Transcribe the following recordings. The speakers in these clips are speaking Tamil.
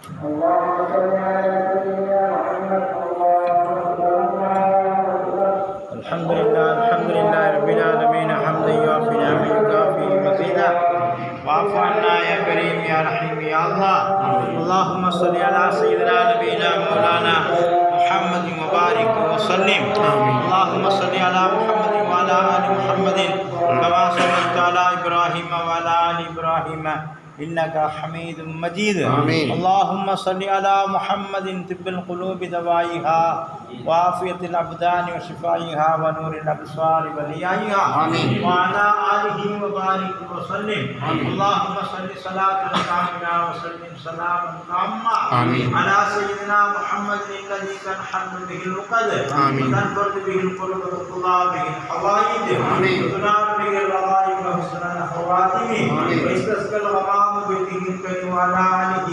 اللهم صل على سيدنا محمد. الحمد لله رب العالمين حمدا يوافي نعمه يكافئ مزيدا. واعف عنا يا كريم يا رحيم يا الله. اللهم صل على سيدنا نبينا مولانا محمد وبارك وسلم. اللهم صل على محمد وعلى ال محمد كما صليت على ابراهيم وعلى ال ابراهيم إنك حميد مجيد. آمين. اللهم صل على محمد طب القلوب دوائها وعافية الأبدان وشفائها ونور الأبصار وليائها. آمين. وعلى آله وبارك وسلم. اللهم صل صلاة كاملة وسلم سلاما تاما على سيدنا محمد الذي تنحل به العقد وتنفرد به القلوب وتقضى به الحوائج وتنال به الرغائب وحسن الخواتم ويستسقى الغمام بذكرك وعلى آله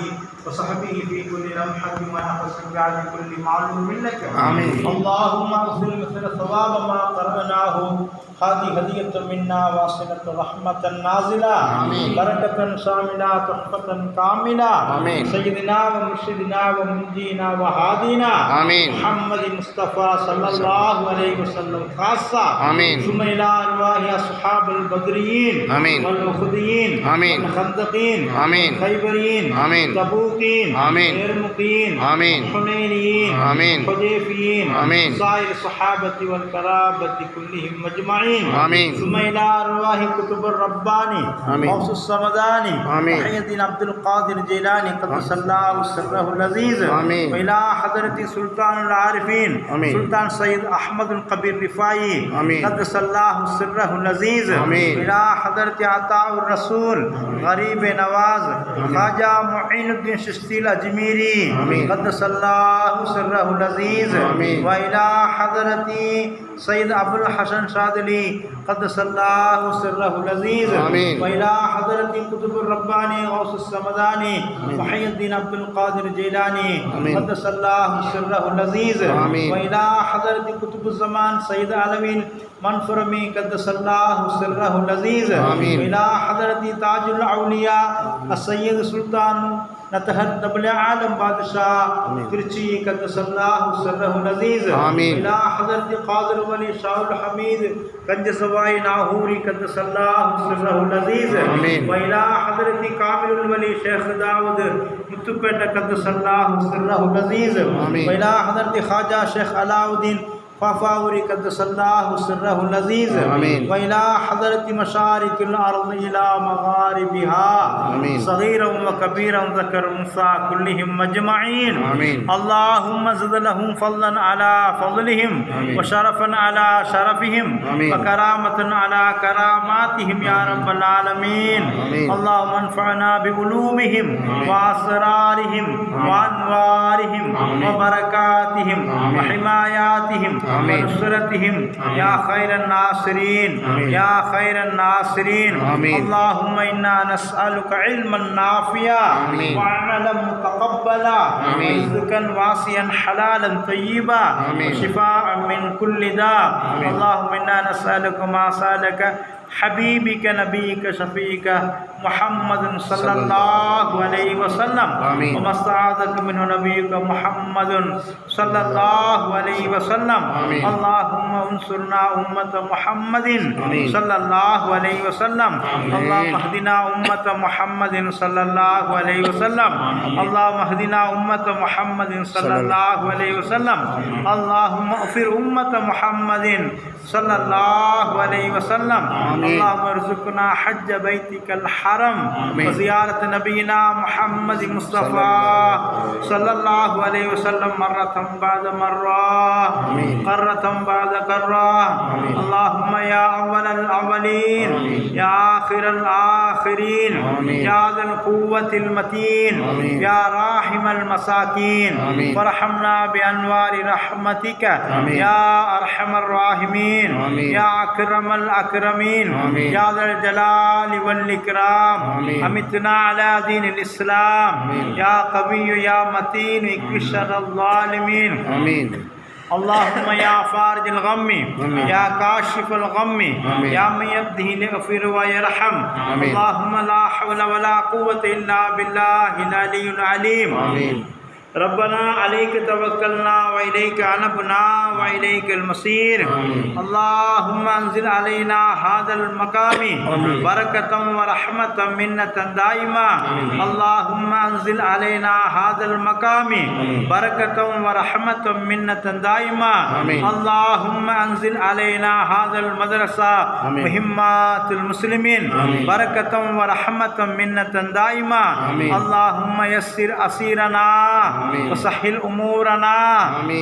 وصحبه في كل لمحة ونفس بعد كل معلوم لك. آمين. اللهم اغفر مثل ثواب ما قرأناه هذه هدية منا واصلة رحمة نازلة. آمين. بركة شاملة تحفة كاملة. آمين. سيدنا ومرشدنا ومنجينا وهادينا آمين محمد مصطفى صلى الله عليه وسلم خاصة. آمين. ثم إلى أرواح أصحاب البدريين آمين والأخديين آمين والخندقين آمين خيبريين آمين تبوكين آمين يرمقين آمين حنينيين آمين حذيفيين آمين سائر الصحابة والقرابة كلهم مجمعين آمين. ثم إلى أرواح كتب الرباني غوث الصمداني محي الدين عبد القادر الجيلاني قدس الله سره العزيز آمين. وإلى حضرة سلطان العارفين آمين سلطان سيد أحمد القبير رفاعي قدس الله سره العزيز آمين. إلى حضرة عطاء الرسول غريب نواز خواجہ معین الدین چشتی الاجمیری قدس اللہ سرہ العزیز وإلى حضرت سید ابو الحسن شاذلی قدس اللہ سرہ العزیز وإلى حضرت قطب الربانی غوث الصمدانی محی الدین عبد القادر جیلانی قدس اللہ سرہ العزیز وإلى حضرت قطب الزمان سید علوی منفرمی قدس اللہ سرہ العزیز وإلى حضرت تاج الاولیاء السید سلطان نتہت دبل عالم بادشاہ ترچی قدس اللہ سرہ العزیز الى حضرت قادر ولی شاہ الحمید گنج سوائی ناہوری قدس اللہ سرہ العزیز وإلى حضرت کامل الولی شیخ داود متپیٹ قدس اللہ سرہ العزیز وإلى حضرت خواجہ شیخ علاؤدین فافاوری قدس اللہ سرہ العزیز وإلى حضرت مشارق الارض الى مغاربها صغیرا وکبیرا ذکر انثى كلهم مجمعین. اللهم زد لهم فضلا على فضلهم وشرفا على شرفهم وكرامة على كراماتهم يا رب العالمين. اللهم انفعنا بعلومهم واسرارهم وانوارهم وبركاتهم وحماياتهم ونصرتهم يا خير الناصرين يا خير الناصرين. اللهم إنا نسألك علما نافعا وعملا متقبلا ورزقا واسعا حلالا طيبا وشفاء من كل داء. اللهم إنا نسألك ما سألك حبيبك نبيك شفيك محمد صلى الله عليه وسلم وما استعاذك منه نبيك محمد صلى الله عليه وسلم. اللهم انصرنا أمة محمد صلى الله عليه وسلم. اللهم اهدنا أمة محمد صلى الله عليه وسلم. اللهم اهدنا أمة محمد صلى الله عليه وسلم. اللهم اغفر أمة محمد صلى الله عليه وسلم. اللهم ارزقنا حج بيتك الحرم وزيارة نبينا محمد مصطفى صلى الله عليه وسلم مرة بعد مرة قرة بعد قرة. اللهم يا أول الأولين يا آخر الآخرين يا ذا القوة المتين يا راحم المساكين فارحمنا بأنوار رحمتك يا أرحم الراحمين يا أكرم الأكرمين يا ذا الجلال والإكرام. أمتنا على دين الإسلام يا قوي يا متين اكفِ شر الظالمين. اللهم يا فارج الغم يا كاشف الغم يا من يبده يغفر ويرحم اللهم لا حول ولا قوة إلا بالله العلي العليم ربنا عليك توكلنا وإليك أنبنا وإليك المصير اللهم أنزل علينا هذا المقام بركة ورحمة منة دائمة اللهم أنزل علينا هذا المقام بركة ورحمة منة دائمة اللهم أنزل علينا هذا المدرسة مهمات المسلمين بركة ورحمة منة دائمة اللهم يسر أسيرنا وسهل أمورنا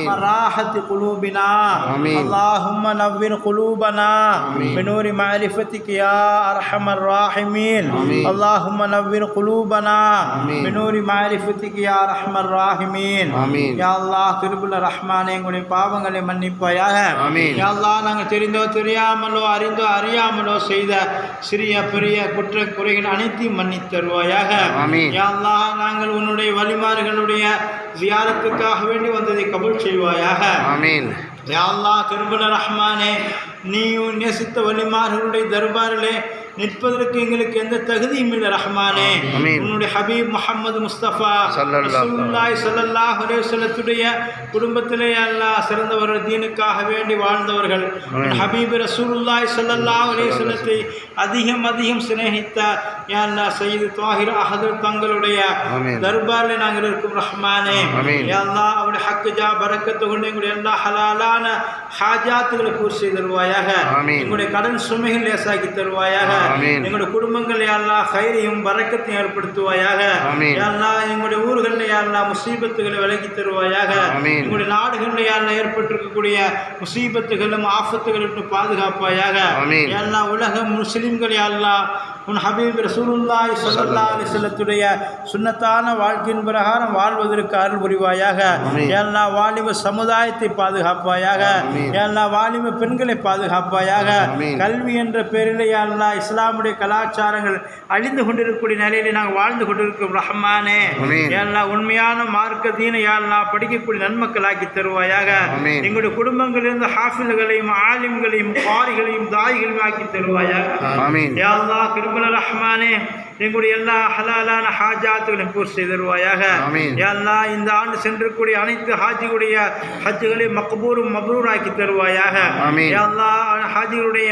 وراحة قلوبنا اللهم نور قلوبنا بنور معرفتك يا أرحم الراحمين اللهم نور قلوبنا بنور معرفتك يا أرحم الراحمين يا الله கிருபையுள்ள ரஹ்மானே எங்களுடைய பாவங்களை மன்னிப்பாயாக யா அல்லாஹ் நாங்கள் தெரிந்தோ தெரியாமலோ அறிந்தோ அறியாமலோ செய்த சிறிய பெரிய குற்ற குறைகள் அனைத்தையும் மன்னித்து தருவாயாக யா அல்லாஹ் நாங்கள் உன்னுடைய வழிமார்களுடைய ஜியாரத்துக்காக வேண்டி வந்ததை கபூல் செய்வாயாக யா அல்லாஹ் கிருபையுள்ள ரஹ்மானே நீ நேசித்த வழிமார்களுடைய தர்பாரிலே நிற்பதற்கு எங்களுக்கு எந்த தகுதியும் இல்லை ரஹ்மானே உன்னுடைய ஹபீப் முஹம்மது முஸ்தபா ரசூலுல்லாஹி ஸல்லல்லாஹு அலைஹி வஸல்லத்துடைய குடும்பத்திலே அல்லாஹ் சிறந்தவர்கள் தீனுக்காக வேண்டி வாழ்ந்தவர்கள் ஹபீப் ரசூலுல்லாஹி ஸல்லல்லாஹு அலைஹி வஸல்லத்தை அதிகம் அதிகம் சிநேகித்த யா அல்லாஹ் சய்யித் தாஹிர் அஹ்மத் தங்களுடைய தர்பாரில் நாங்கள் இருக்கும் ரஹ்மானே யா அல்லாஹ் அவருடைய ஹக்கு ஜா பரக்கத்து கொண்டு எங்களுடைய எல்லா ஹலாலான ஹாஜாத்துகளை பூர்த்தி செய்து தருவாயாக எங்களுடைய கடன் சுமைகள் லேசாக்கி தருவாயாக எங்களுடைய குடும்பங்கள் யா அல்லாஹ் கைரையும் பரக்கத்தையும் ஏற்படுத்துவாயாக யா அல்லாஹ் எங்களுடைய ஊர்களில் யா அல்லாஹ் முசீபத்துகளை விலக்கி தருவாயாக எங்களுடைய நாடுகளில் யா அல்லாஹ் ஏற்பட்டிருக்கக்கூடிய முசீபத்துகளும் ஆஃபத்துகளுக்கு பாதுகாப்பாயாக யா அல்லாஹ் உலக முஸ்லிம்கள் யா அல்லாஹ் உன் ஹபீப் ரசூலுல்லாஹி ஸல்லல்லாஹு அலைஹி வஸல்லத்துடைய சுன்னத்தான வாழ்க்கையின் பிரகாரம் வாழ்வதற்கு அருள் புரிவாயாக யா அல்லாஹ் வாலிப சமுதாயத்தை பாதுகாப்பாயாக யா அல்லாஹ் வாலிப பெண்களை பாதுகாப்பாயாக கல்வி என்ற பெயரில் யா அல்லாஹ் இஸ்லாமுடைய கலாச்சாரங்கள் அழிந்து கொண்டிருக்கக்கூடிய நிலையிலே நாங்கள் வாழ்ந்து கொண்டிருக்கிறோம் ரஹ்மானே யா அல்லாஹ் உண்மையான மார்க்க தீனை யா அல்லாஹ் படிக்கக்கூடிய நன்மக்களாக்கி தருவாயாக எங்களுடைய குடும்பங்களிலிருந்து ஹாஃபில்களையும் ஆலிம்களையும் காரிகளையும் தாய்களையும் ஆக்கி தருவாயாக யா அல்லாஹ் கிருபையுள்ள ரஹ்மானே எங்களுடைய எல்லா ஹலாலான ஹாஜாத்துகளையும் பூர்த்தி செய்து தருவாயாக யா அல்லாஹ் இந்த ஆண்டு சென்றிருக்கக்கூடிய அனைத்து ஹாஜிகளுடைய ஹஜ்ஜுகளை மக்பூரும் மப்ரூர் ஆக்கி தருவாயாக யா அல்லாஹ் ஹாஜிகளுடைய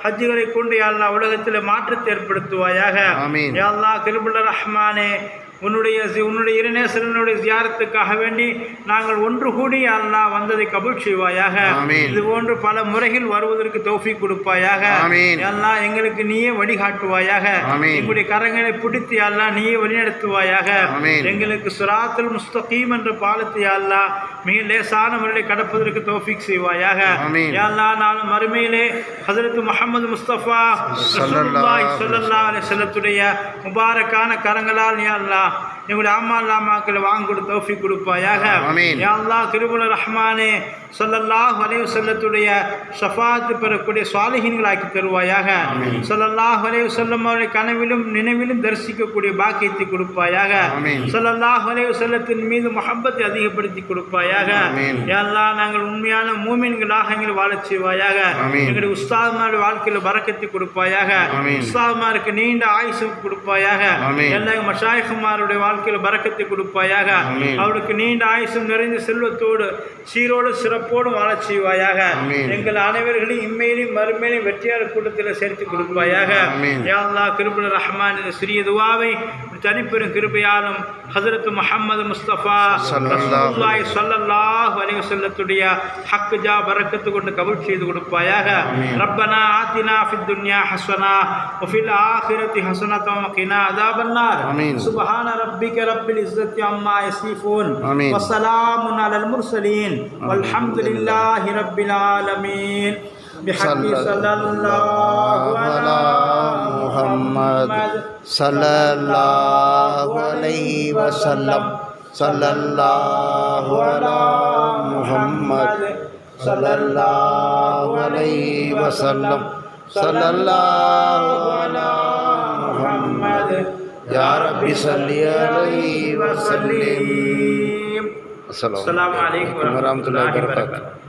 ஹஜ்ஜுகளை கொண்டு யா அல்லாஹ் உலகத்தில் மாற்றத்தை ஏற்படுத்துவாயாக யா அல்லாஹ் கிருபையுள்ள ரஹ்மானே உன்னுடைய இறைநேசரனுடைய ஜியாரத்துக்காக வேண்டி நாங்கள் ஒன்று கூடி அல்லாஹ் வந்ததை கபூல் செய்வாயாக இது போன்று பல முறைகள் வருவதற்கு தௌஃபீக் கொடுப்பாயாக அல்லாஹ் எங்களுக்கு நீயே வழிகாட்டுவாயாக எங்களுடைய கரங்களை பிடித்து அல்லாஹ் நீயே வழிநடத்துவாயாக எங்களுக்கு சிராத்துல் முஸ்தகீம் என்ற பாலத்தை அல்லாஹ் மிக லேசான முறையில் கடப்பதற்கு தௌஃபீக் செய்வாயாக அல்லாஹ் நானும் மறுமையிலே ஹஜ்ரத் முஹம்மது முஸ்தபா ரசூலுல்லாஹி ஸல்லல்லாஹு அலைஹி வஸல்லத்துடைய முபாரக்கான கரங்களால் யா அல்லாஹ் எங்களுடைய அம்மாக்களை வாங்கி கொடுத்து தௌஃபீக் கொடுப்பாயாக யா அல்லாஹ் கிருபையுள்ள ரஹ்மானே ஸல்லல்லாஹு அலைஹி வஸல்லத்துடைய ஷஃபாஅத் பெறக்கூடிய சாலிஹீன்களாக்கி தருவாயாக ஸல்லல்லாஹு அலைஹி வஸல்லம் அவருடைய கனவிலும் நினைவிலும் தரிசிக்கக்கூடிய பாக்கியத்தை கொடுப்பாயாக ஸல்லல்லாஹு அலைஹி வஸல்லத்தின் மீது முஹப்பத்தை அதிகப்படுத்தி கொடுப்பாயாக யா அல்லாஹ் நாங்கள் உண்மையான மூமின்களாக எங்களை வாழச் செய்வாயாக எங்களுடைய உஸ்தாத்மாருடைய வாழ்க்கையில் பரக்கத்தை கொடுப்பாயாக உஸ்தாத்மாருக்கு நீண்ட ஆயுசு கொடுப்பாயாக எல்லா மஷாயிஹ்மாருடைய வாழ்க்கையில் பரக்கத்தை கொடுப்பாயாக அவருக்கு நீண்ட ஆயுசும் நிறைந்த செல்வத்தோடு சீரோடு சிறப்போடு வாழச் செய்வாயாக எங்கள் அனைவர்களையும் இம்மையிலும் மறுமையிலும் வெற்றியாளர் கூட்டத்தில் சேர்த்து கொடுப்பாயாக யா அல்லாஹ் கிருபையுள்ள ரஹ்மான் இந்த சிறிய துஆவை தனிப்பெரும் கிருபையாலும் ஹஜ்ரத் முஹம்மது முஸ்தபா ரசூலுல்லாஹி ஸல்லல்லாஹு அலைஹி வஸல்லத்துடைய ஹக் ஜா பரக்கத்து கொண்டு கபூல் செய்து கொடுப்பாயாக ரப்பனா ஆத்தினா ஃபித் துன்யா ஹஸனா வஃபில் ஆখিরাতি ஹஸனத்தன் வகினா அஸாபன்னார் சுப்ஹான ரப்பிக ரப்பில் இஸ்ஸத்தி அம்மா யஸிஃபூன் வஸலாமுன் அலல் முர்ஸலீன் வல்ஹம்துலில்லாஹி ரப்பில் ஆலமீன் பிஹக்கி ஸல்லல்லாஹு அலா முஹம்மத் ஸல்லல்லாஹு அலைஹி வஸல்லம் ஸல்லல்லாஹு அலா முஹம்மத் ஸல்லல்லாஹு அலைஹி வஸல்லம் ஸல்லல்லாஹு அலா முஹம்மத் யா ரப்பி ஸல்லி அலைஹி வஸல்லிம். அஸ்ஸலாமு அலைக்கும் வரஹ்மத்துல்லாஹி வபரகாத்துஹு.